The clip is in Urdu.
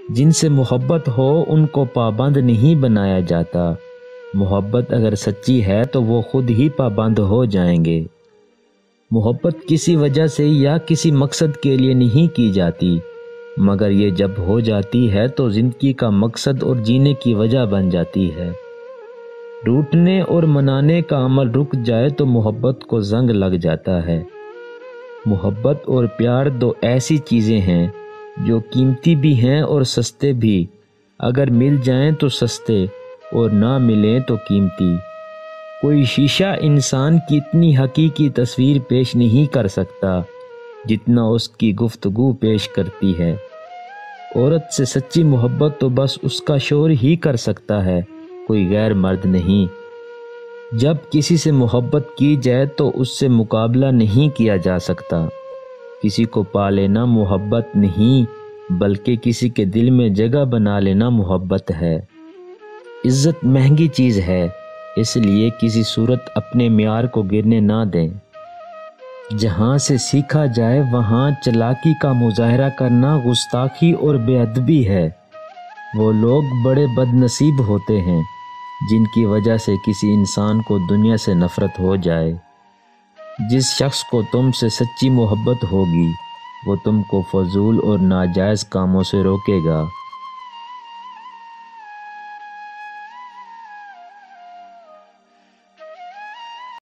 جن سے محبت ہو ان کو پابند نہیں بنایا جاتا۔ محبت اگر سچی ہے تو وہ خود ہی پابند ہو جائیں گے۔ محبت کسی وجہ سے یا کسی مقصد کے لیے نہیں کی جاتی، مگر یہ جب ہو جاتی ہے تو زندگی کا مقصد اور جینے کی وجہ بن جاتی ہے۔ روٹنے اور منانے کا عمل رک جائے تو محبت کو زنگ لگ جاتا ہے۔ محبت اور پیار دو ایسی چیزیں ہیں جو قیمتی بھی ہیں اور سستے بھی۔ اگر مل جائیں تو سستے اور نہ ملیں تو قیمتی۔ کوئی شیشہ انسان کی اتنی حقیقی تصویر پیش نہیں کر سکتا جتنا اس کی گفتگو پیش کرتی ہے۔ عورت سے سچی محبت تو بس اس کا شوہر ہی کر سکتا ہے، کوئی غیر مرد نہیں۔ جب کسی سے محبت کی جائے تو اس سے مقابلہ نہیں کیا جا سکتا۔ کسی کو پا لینا محبت نہیں بلکہ کسی کے دل میں جگہ بنا لینا محبت ہے۔ عزت مہنگی چیز ہے، اس لیے کسی صورت اپنے معیار کو گرنے نہ دیں۔ جہاں سے سیکھا جائے وہاں چالاکی کا مظاہرہ کرنا گستاخی اور بے ادبی ہے۔ وہ لوگ بڑے بد نصیب ہوتے ہیں جن کی وجہ سے کسی انسان کو دنیا سے نفرت ہو جائے۔ جس شخص کو تم سے سچی محبت ہوگی وہ تم کو فضول اور ناجائز کاموں سے روکے گا۔